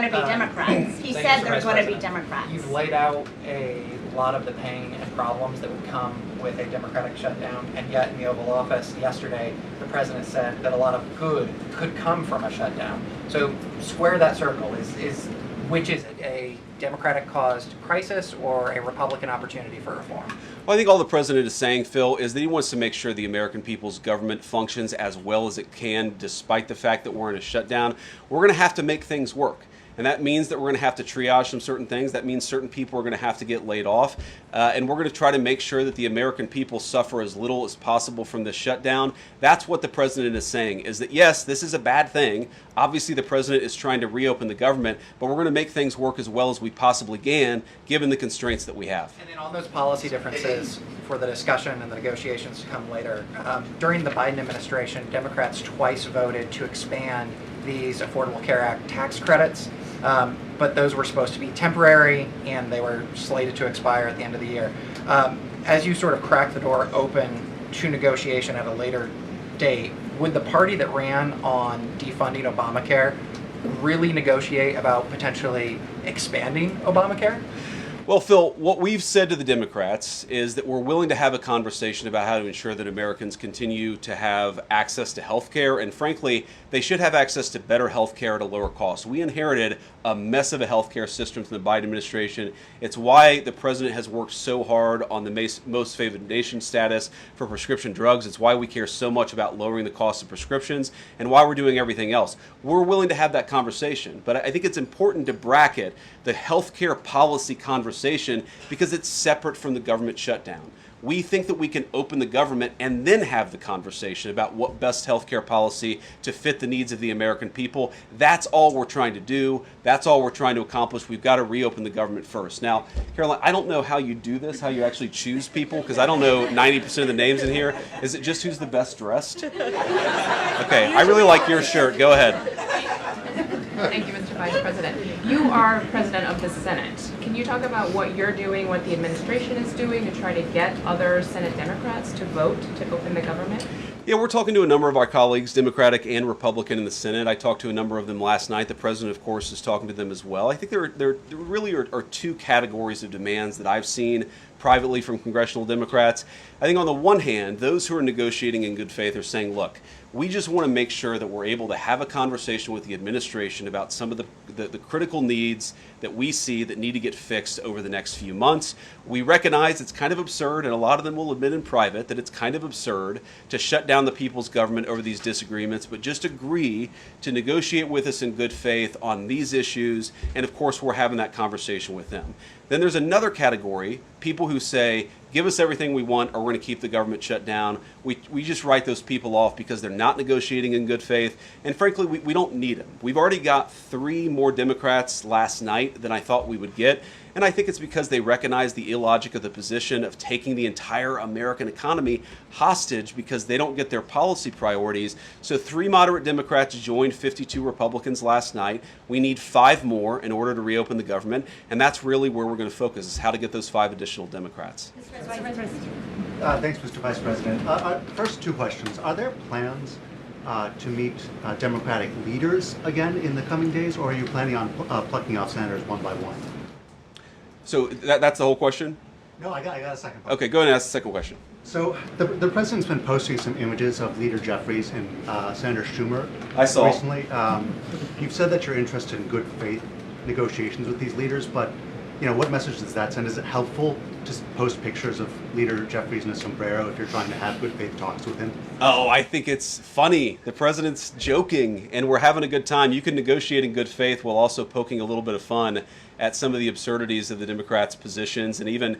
going to be Democrats. He said there's going to be Democrats. You've laid out a lot of the pain and problems that would come with a Democratic shutdown, and yet in the Oval Office yesterday, the president said that a lot of good could come from a shutdown. So square that circle. Which is it, a Democratic-caused crisis or a Republican opportunity for reform? Well, I think all the president is saying, Phil, is that he wants to make sure the American people's government functions as well as it can, despite the fact that we're in a shutdown. We're going to have to make things work. And that means that we're going to have to triage some certain things. That means certain people are going to have to get laid off. And we're going to try to make sure that the American people suffer as little as possible from this shutdown. That's what the president is saying, is that, yes, this is a bad thing. Obviously, the president is trying to reopen the government, but we're going to make things work as well as we possibly can, given the constraints that we have. And then on those policy differences for the discussion and the negotiations to come later, during the Biden administration, Democrats twice voted to expand these Affordable Care Act tax credits. But those were supposed to be temporary, and they were slated to expire at the end of the year. As you sort of crack the door open to negotiation at a later date, would the party that ran on defunding Obamacare really negotiate about potentially expanding Obamacare? Well, Phil, what we've said to the Democrats is that we're willing to have a conversation about how to ensure that Americans continue to have access to health care, and frankly, they should have access to better health care at a lower cost. We inherited a mess of a health care system from the Biden administration. It's why the president has worked so hard on the most favored nation status for prescription drugs. It's why we care so much about lowering the cost of prescriptions and why we're doing everything else. We're willing to have that conversation, but I think it's important to bracket the health care policy conversation because it's separate from the government shutdown. We think that we can open the government and then have the conversation about what best healthcare policy to fit the needs of the American people. That's all we're trying to do. That's all we're trying to accomplish. We've got to reopen the government first. Now, Caroline, I don't know how you do this, how you actually choose people, because I don't know 90% of the names in here. Is it just who's the best dressed? Okay, I really like your shirt. Go ahead. Thank you, Mr. Vice President. You are President of the Senate. Can you talk about what you're doing, what the administration is doing to try to get other Senate Democrats to vote to open the government? Yeah, we're talking to a number of our colleagues, Democratic and Republican in the Senate. I talked to a number of them last night. The president, of course, is talking to them as well. I think there really are two categories of demands that I've seen privately from congressional Democrats. I think on the one hand, those who are negotiating in good faith are saying, look, we just want to make sure that we're able to have a conversation with the administration about some of the critical needs that we see that need to get fixed over the next few months. We recognize it's kind of absurd, and a lot of them will admit in private that it's kind of absurd to shut down the people's government over these disagreements, but just agree to negotiate with us in good faith on these issues, and of course we're having that conversation with them. Then there's another category, people who say, give us everything we want or we're going to keep the government shut down. We just write those people off because they're not negotiating in good faith. And frankly, we don't need them. We've already got 3 more Democrats last night than I thought we would get. And I think it's because they recognize the illogic of the position of taking the entire American economy hostage because they don't get their policy priorities. So 3 moderate Democrats joined 52 Republicans last night. We need 5 more in order to reopen the government. And that's really where we're going to focus, is how to get those 5 additional Democrats. Thanks, Mr. Vice President. First 2 questions. Are there plans to meet Democratic leaders again in the coming days, or are you planning on plucking off senators one by one? So that's the whole question? No, I got a second question. Okay, go ahead and ask the second question. So the president's been posting some images of Leader Jeffries and Senator Schumer I saw. recently. You've said that you're interested in good faith negotiations with these leaders, but what message does that send? Is it helpful to post pictures of Leader Jeffries in a sombrero if you're trying to have good faith talks with him? Oh, I think it's funny. The president's joking, and we're having a good time. You can negotiate in good faith while also poking a little bit of fun at some of the absurdities of the Democrats' positions, and even,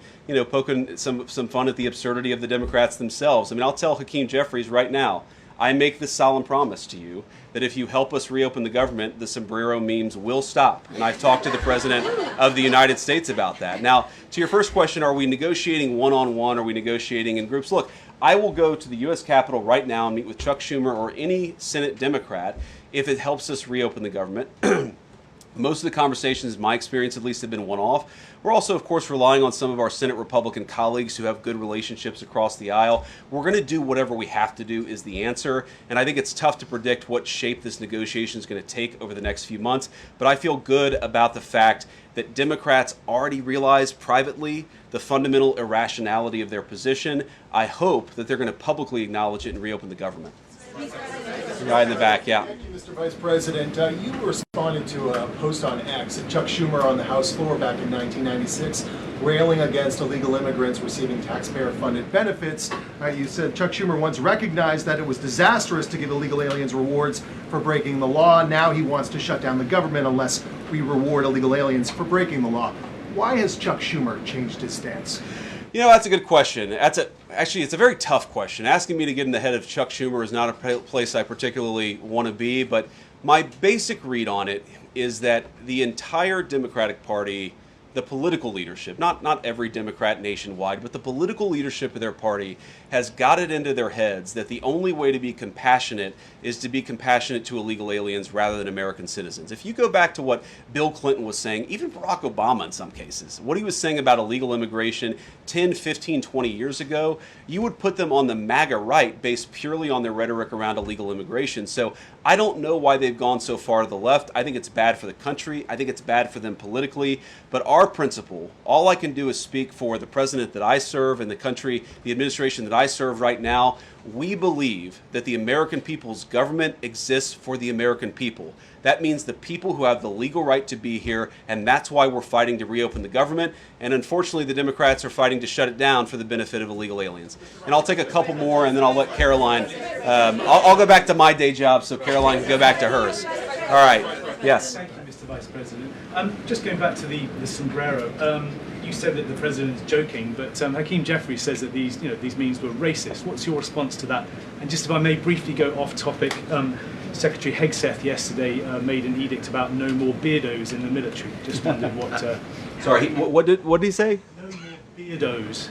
poking some fun at the absurdity of the Democrats themselves. I mean, I'll tell Hakeem Jeffries right now, I make this solemn promise to you that if you help us reopen the government, the sombrero memes will stop. And I've talked to the President of the United States about that. Now, to your first question, are we negotiating one-on-one? Are we negotiating in groups? Look, I will go to the U.S. Capitol right now and meet with Chuck Schumer or any Senate Democrat if it helps us reopen the government. Most of the conversations, in my experience at least, have been one-off. We're also, of course, relying on some of our Senate Republican colleagues who have good relationships across the aisle. We're going to do whatever we have to do is the answer, and I think it's tough to predict what shape this negotiation is going to take over the next few months, but I feel good about the fact that Democrats already realize privately the fundamental irrationality of their position. I hope that they're going to publicly acknowledge it and reopen the government. Right in the back, yeah. Thank you, Mr. Vice President. You responded to a post on X of Chuck Schumer on the House floor back in 1996, railing against illegal immigrants receiving taxpayer-funded benefits. You said Chuck Schumer once recognized that it was disastrous to give illegal aliens rewards for breaking the law. Now he wants to shut down the government unless we reward illegal aliens for breaking the law. Why has Chuck Schumer changed his stance? You know, that's a good question. Actually, it's a very tough question. Asking me to get in the head of Chuck Schumer is not a place I particularly want to be, but my basic read on it is that the entire Democratic Party, the political leadership, not every Democrat nationwide, but the political leadership of their party has got it into their heads that the only way to be compassionate is to be compassionate to illegal aliens rather than American citizens. If you go back to what Bill Clinton was saying, even Barack Obama in some cases, what he was saying about illegal immigration 10, 15, 20 years ago, you would put them on the MAGA right based purely on their rhetoric around illegal immigration. So I don't know why they've gone so far to the left. I think it's bad for the country. I think it's bad for them politically. But our principle, all I can do is speak for the president that I serve and the country, the administration that I serve right now. We believe that the American people's government exists for the American people. That means the people who have the legal right to be here, and that's why we're fighting to reopen the government. And unfortunately, the Democrats are fighting to shut it down for the benefit of illegal aliens. And I'll take a couple more, and then I'll let Caroline. I'll go back to my day job so Caroline can go back to hers. All right. Yes. Thank you, Mr. Vice President. Just going back to the sombrero, you said that the president is joking, but Hakeem Jeffries says that these memes were racist. What's your response to that? And just if I may briefly go off topic, Secretary Hegseth yesterday made an edict about no more beardos in the military. Just wondered what. Sorry, what did he say? No more beardos.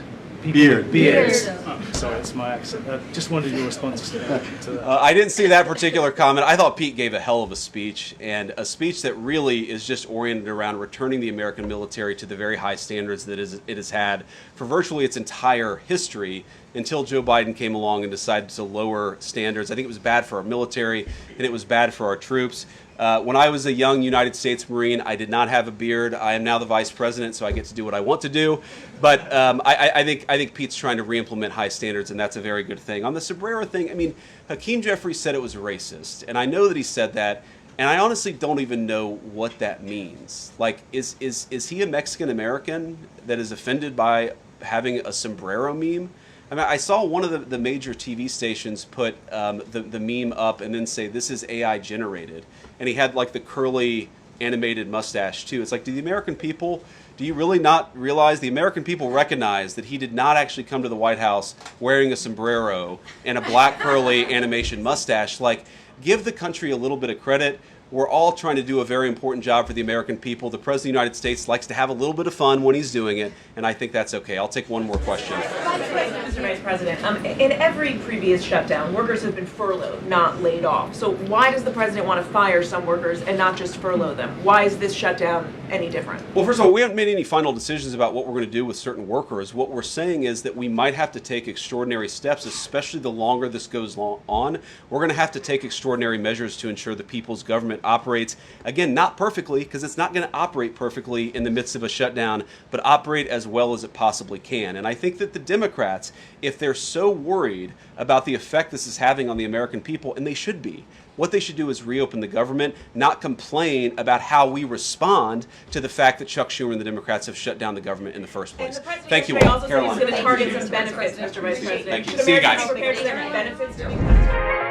Beard. Beards. Oh, sorry, it's my accent. Just wondered your response to that. I didn't see that particular comment. I thought Pete gave a hell of a speech, and a speech that really is just oriented around returning the American military to the very high standards that it has had for virtually its entire history until Joe Biden came along and decided to lower standards. I think it was bad for our military, and it was bad for our troops. When I was a young United States Marine, I did not have a beard. I am now the Vice President, so I get to do what I want to do. But I think Pete's trying to re-implement high standards, and that's a very good thing. On the sombrero thing, I mean, Hakeem Jeffries said it was racist, and I know that he said that, and I honestly don't even know what that means. Like, is he a Mexican American that is offended by having a sombrero meme? I mean, I saw one of the major TV stations put the meme up and then say, this is AI generated. And he had like the curly animated mustache too. It's like, do you really not realize the American people recognize that he did not actually come to the White House wearing a sombrero and a black curly animation mustache? Like, give the country a little bit of credit. We're all trying to do a very important job for the American people. The President of the United States likes to have a little bit of fun when he's doing it, and I think that's okay. I'll take one more question. Mr. Vice President, in every previous shutdown, workers have been furloughed, not laid off. So why does the president want to fire some workers and not just furlough them? Why is this shutdown any different? Well, first of all, we haven't made any final decisions about what we're going to do with certain workers. What we're saying is that we might have to take extraordinary steps, especially the longer this goes on. We're going to have to take extraordinary measures to ensure the people's government operates, again, not perfectly, because it's not going to operate perfectly in the midst of a shutdown, but operate as well as it possibly can. And I think that the Democrats, if they're so worried about the effect this is having on the American people, and they should be, what they should do is reopen the government, not complain about how we respond to the fact that Chuck Schumer and the Democrats have shut down the government in the first place. Thank you all. Also said he's going to target some benefits, Mr. Vice President. Thank you. Should See you guys. Americans prepare for their benefits to be cut?